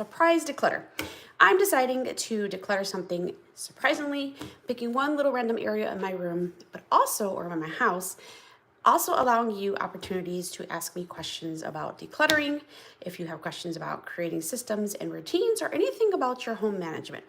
surprise declutter. I'm deciding to declutter something surprisingly, picking one little random area in my room, but also, or in my house, also allowing you opportunities to ask me questions about decluttering, if you have questions about creating systems and routines, or anything about your home management.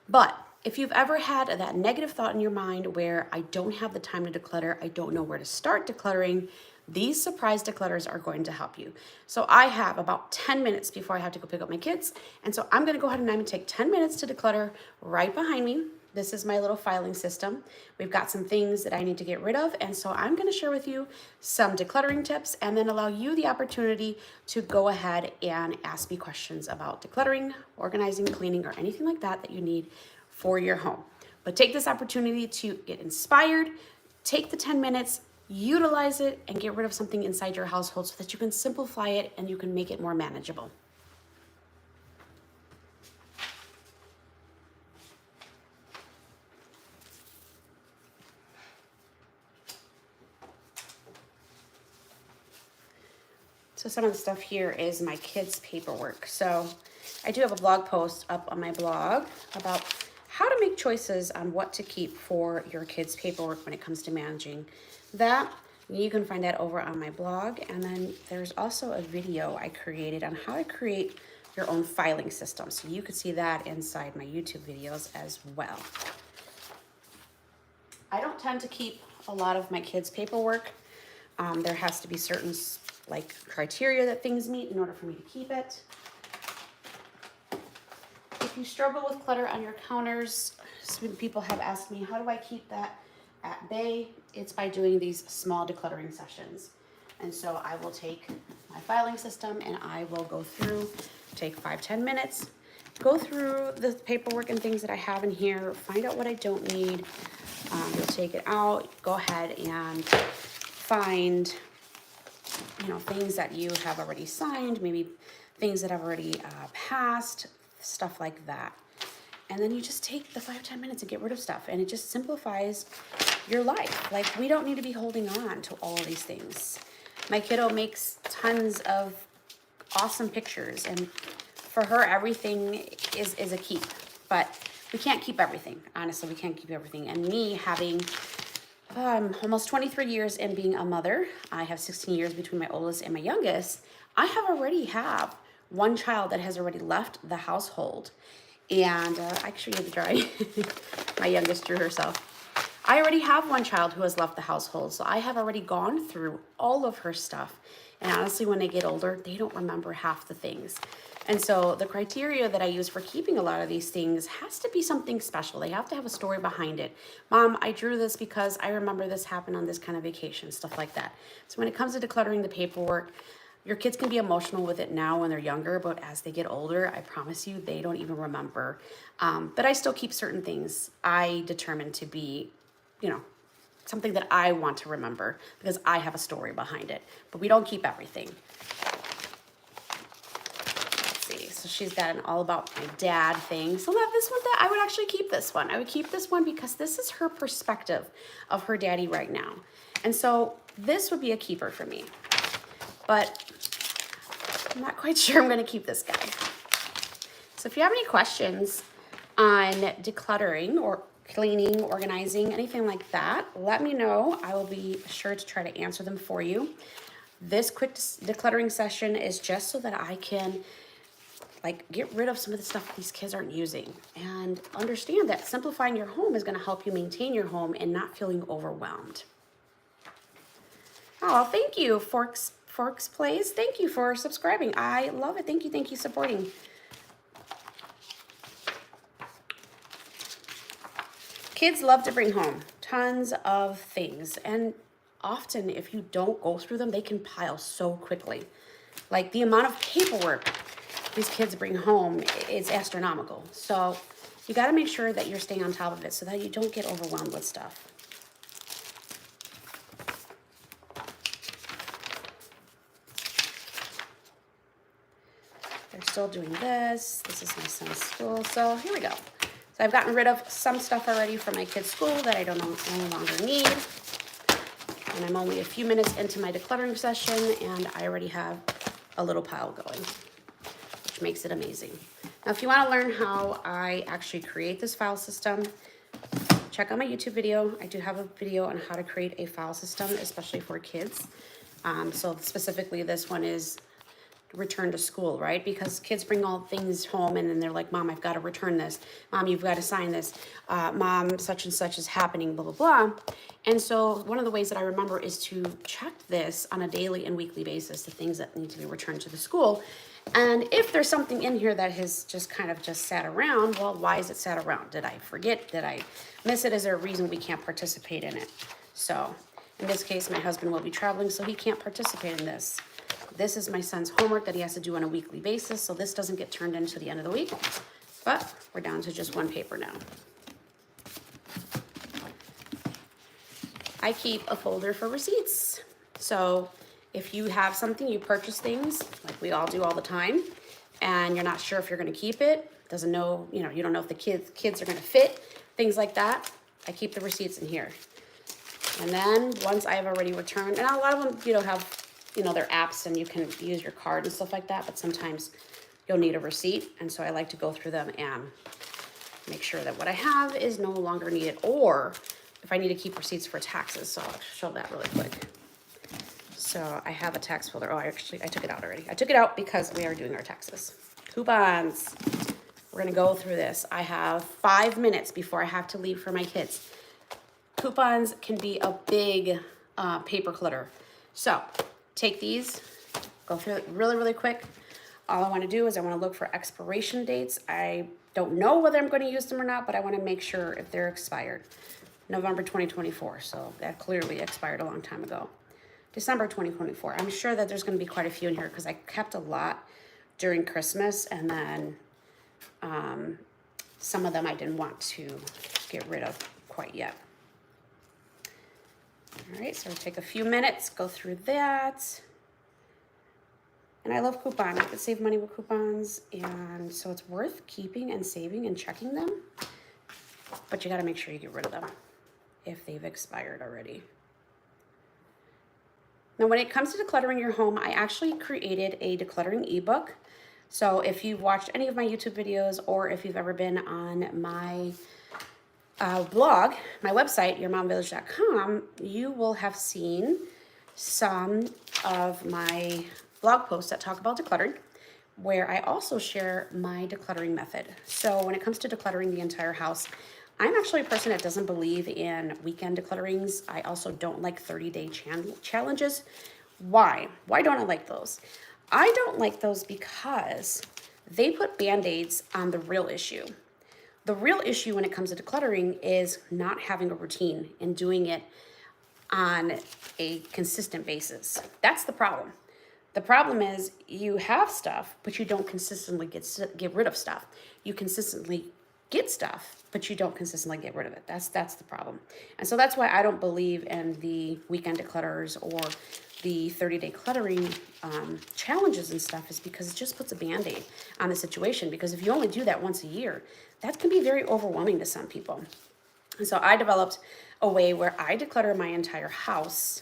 But if you've ever had that negative thought in your mind where I don't have the time to declutter, I don't know where to start decluttering, these surprise declutters are going to help you. So I have about 10 minutes before I have to go pick up my kids. And so I'm gonna go ahead and I'm gonna take 10 minutes to declutter right behind me. This is my little filing system. We've got some things that I need to get rid of. And so I'm gonna share with you some decluttering tips and then allow you the opportunity to go ahead and ask me questions about decluttering, organizing, cleaning, or anything like that that you need for your home. But take this opportunity to get inspired, take the 10 minutes, utilize it, and get rid of something inside your household so that you can simplify it and you can make it more manageable. So some of the stuff here is my kids' paperwork. So I do have a blog post up on my blog about how to make choices on what to keep for your kids' paperwork when it comes to managing that. You can find that over on my blog. And then there's also a video I created on how to create your own filing system. So you could see that inside my YouTube videos as well. I don't tend to keep a lot of my kids' paperwork. There has to be certain criteria that things meet in order for me to keep it. If you struggle with clutter on your counters, some people have asked me, how do I keep that at bay? It's by doing these small decluttering sessions. And so I will take my filing system and I will go through, take 5-10 minutes, go through the paperwork and things that I have in here, find out what I don't need. You'll take it out, go ahead and find things that you have already signed, maybe things that have already passed, stuff like that. And then you just take the 5-10 minutes and get rid of stuff, and it just simplifies your life. Like, we don't need to be holding on to all of these things. My kiddo makes tons of awesome pictures, and for her, everything is a keep. But we can't keep everything. Honestly, we can't keep everything. And me having almost 23 years in being a mother, I have 16 years between my oldest and my youngest, I already have one child that has already left the household. And I can show you the drawing. My youngest drew herself. I already have one child who has left the household, so I have already gone through all of her stuff. And honestly, when they get older, they don't remember half the things. And so the criteria that I use for keeping a lot of these things has to be something special. They have to have a story behind it. Mom, I drew this because I remember this happened on this kind of vacation, stuff like that. So when it comes to decluttering the paperwork, your kids can be emotional with it now when they're younger, but as they get older, I promise you, they don't even remember. But I still keep certain things I determine to be, something that I want to remember because I have a story behind it. But we don't keep everything. Let's see. So she's got an all about my dad thing. So this one, I would actually keep this one. I would keep this one because this is her perspective of her daddy right now. And so this would be a keeper for me. But I'm not quite sure I'm going to keep this guy. So if you have any questions on decluttering or cleaning, organizing, anything like that, let me know. I will be sure to try to answer them for you. This quick decluttering session is just so that I can get rid of some of the stuff these kids aren't using and understand that simplifying your home is going to help you maintain your home and not feeling overwhelmed. Oh, thank you, Forks Plays. Thank you for subscribing. I love it. Thank you supporting. Kids love to bring home tons of things, and often if you don't go through them, they can pile so quickly. Like the amount of paperwork these kids bring home is astronomical. So you got to make sure that you're staying on top of it so that you don't get overwhelmed with stuff. They're still doing this. This is my son's school. So here we go. So I've gotten rid of some stuff already from my kids' school that I no longer need. And I'm only a few minutes into my decluttering session, and I already have a little pile going. which makes it amazing. Now, if you want to learn how I actually create this file system, check out my YouTube video. I do have a video on how to create a file system, especially for kids. So specifically this one is return to school, right? Because kids bring all things home and then they're like, Mom, I've got to return this. Mom, you've got to sign this. Mom, such and such is happening, blah, blah, blah. And so one of the ways that I remember is to check this on a daily and weekly basis, the things that need to be returned to the school. And if there's something in here that has just kind of just sat around, well, why is it sat around? Did I forget? Did I miss it? Is there a reason we can't participate in it? So in this case, my husband will be traveling, so he can't participate in this. This is my son's homework that he has to do on a weekly basis, so this doesn't get turned into the end of the week, but we're down to just one paper now. I keep a folder for receipts. So if you have something, you purchase things, like we all do all the time, and you're not sure if you're gonna keep it, doesn't know, you don't know if the kids are gonna fit, things like that, I keep the receipts in here. And then once I have already returned, and a lot of them, have their apps and you can use your card and stuff like that, but sometimes you'll need a receipt. And so I like to go through them and make sure that what I have is no longer needed, or if I need to keep receipts for taxes. So I'll show that really quick. So I have a tax folder. Oh, I took it out already. I took it out because we are doing our taxes. Coupons. We're gonna go through this. I have 5 minutes before I have to leave for my kids. Coupons can be a big paper clutter. So take these, go through it really, really quick. All I want to do is I want to look for expiration dates. I don't know whether I'm going to use them or not, but I want to make sure if they're expired. November 2024, so that clearly expired a long time ago. December 2024. I'm sure that there's going to be quite a few in here because I kept a lot during Christmas, and then some of them I didn't want to get rid of quite yet. All right, so we'll take a few minutes, go through that. And I love coupons. I could save money with coupons, and so it's worth keeping and saving and checking them. But you got to make sure you get rid of them if they've expired already. Now, when it comes to decluttering your home, I actually created a decluttering ebook. So if you've watched any of my YouTube videos, or if you've ever been on my blog, my website, yourmomvillage.com, you will have seen some of my blog posts that talk about decluttering, where I also share my decluttering method. So when it comes to decluttering the entire house, I'm actually a person that doesn't believe in weekend declutterings. I also don't like 30-day challenges. Why? Why don't I like those? I don't like those because they put Band-Aids on the real issue. The real issue when it comes to decluttering is not having a routine and doing it on a consistent basis. That's the problem. The problem is you have stuff, but you don't consistently get rid of stuff. You consistently get stuff, but you don't consistently get rid of it. That's the problem. And so that's why I don't believe in the weekend declutterers or the 30-day cluttering challenges and stuff, is because it just puts a Band-Aid on the situation. Because if you only do that once a year, that can be very overwhelming to some people. And so I developed a way where I declutter my entire house.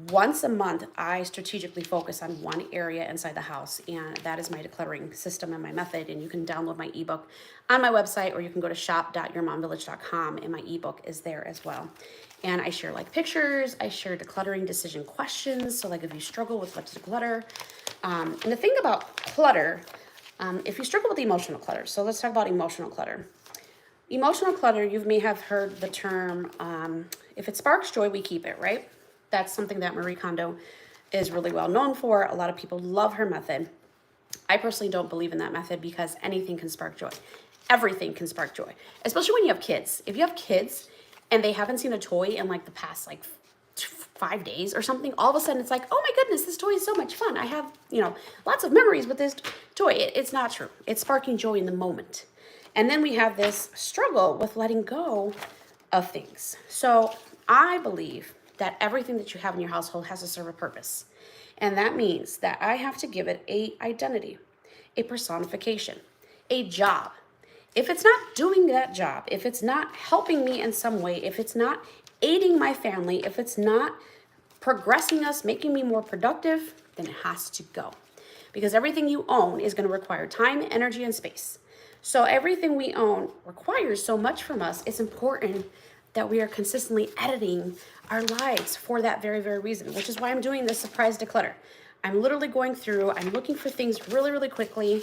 Once a month, I strategically focus on one area inside the house, and that is my decluttering system and my method. And you can download my ebook on my website, or you can go to shop.yourmomvillage.com, and my ebook is there as well. And I share like pictures, I share decluttering decision questions. So like if you struggle with what to declutter, and the thing about clutter, if you struggle with emotional clutter, so let's talk about emotional clutter. Emotional clutter, you may have heard the term, if it sparks joy, we keep it, right? That's something that Marie Kondo is really well known for. A lot of people love her method. I personally don't believe in that method because anything can spark joy. Everything can spark joy, especially when you have kids. If you have kids and they haven't seen a toy in like the past 5 days or something, all of a sudden it's like, oh my goodness, this toy is so much fun. I have, lots of memories with this toy. It's not true. It's sparking joy in the moment. And then we have this struggle with letting go of things. So I believe that everything that you have in your household has to serve a purpose. And that means that I have to give it an identity, a personification, a job. If it's not doing that job, if it's not helping me in some way, if it's not aiding my family, if it's not progressing us, making me more productive, then it has to go. because everything you own is going to require time, energy, and space. So everything we own requires so much from us. It's important that we are consistently editing our lives for that very, very reason, which is why I'm doing this surprise declutter. I'm literally going through, I'm looking for things really, really quickly.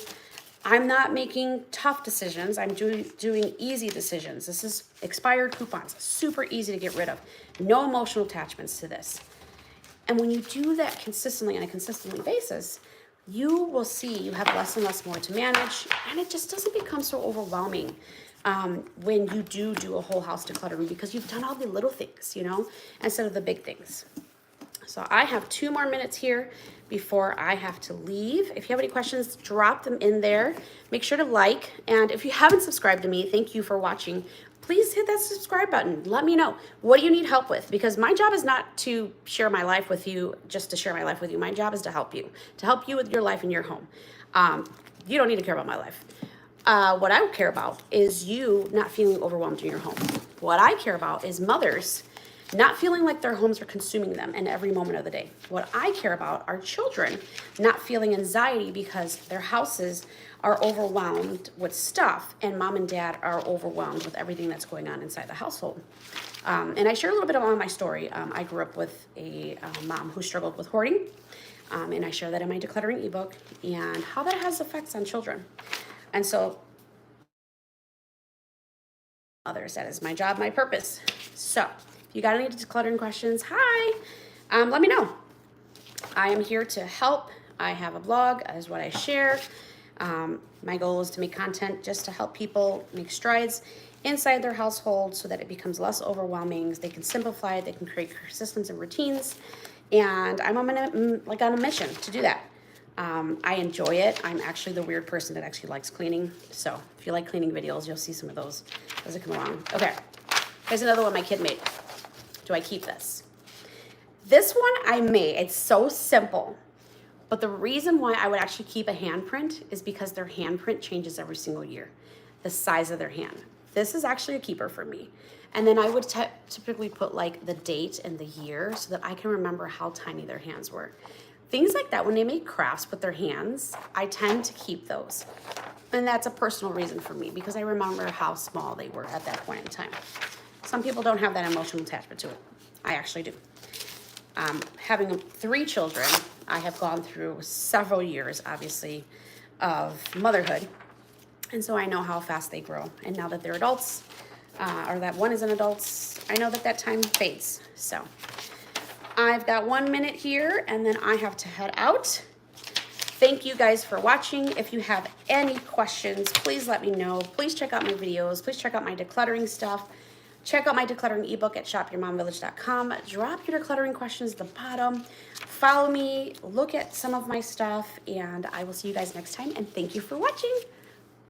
I'm not making tough decisions. I'm doing easy decisions. This is expired coupons, super easy to get rid of. No emotional attachments to this. And when you do that consistently on a consistently basis, you will see you have less and less more to manage, and it just doesn't become so overwhelming when you do a whole house decluttering, because you've done all the little things, you know, instead of the big things. So I have 2 more minutes here before I have to leave. If you have any questions, drop them in there. Make sure to like, and if you haven't subscribed to me, thank you for watching. Please hit that subscribe button. Let me know, what do you need help with? Because my job is not to share my life with you just to share my life with you. My job is to help you with your life in your home. You don't need to care about my life. What I care about is you not feeling overwhelmed in your home. What I care about is mothers not feeling like their homes are consuming them in every moment of the day. What I care about are children not feeling anxiety because their houses are overwhelmed with stuff and mom and dad are overwhelmed with everything that's going on inside the household. And I share a little bit about my story. I grew up with a mom who struggled with hoarding, and I share that in my decluttering ebook and how that has effects on children. And so others, that is my job, my purpose. So if you got any decluttering questions, hi, let me know. I am here to help. I have a blog, that is what I share. My goal is to make content just to help people make strides inside their household so that it becomes less overwhelming. They can simplify it, they can create systems and routines. And I'm on a mission to do that. I enjoy it. I'm actually the weird person that actually likes cleaning. So if you like cleaning videos, you'll see some of those as they come along. Okay, here's another one my kid made. Do I keep this? This one I made. It's so simple. But the reason why I would actually keep a handprint is because their handprint changes every single year, the size of their hand. This is actually a keeper for me. And then I would typically put like the date and the year so that I can remember how tiny their hands were. Things like that, when they make crafts with their hands, I tend to keep those. And that's a personal reason for me because I remember how small they were at that point in time. Some people don't have that emotional attachment to it. I actually do. Having 3 children, I have gone through several years, obviously, of motherhood. And so I know how fast they grow. And now that they're adults, or that one is an adult, I know that time fades. So I've got 1 minute here, and then I have to head out. Thank you guys for watching. If you have any questions, please let me know. Please check out my videos. Please check out my decluttering stuff. Check out my decluttering ebook at shopyourmomvillage.com. Drop your decluttering questions at the bottom. Follow me, look at some of my stuff, and I will see you guys next time. And thank you for watching.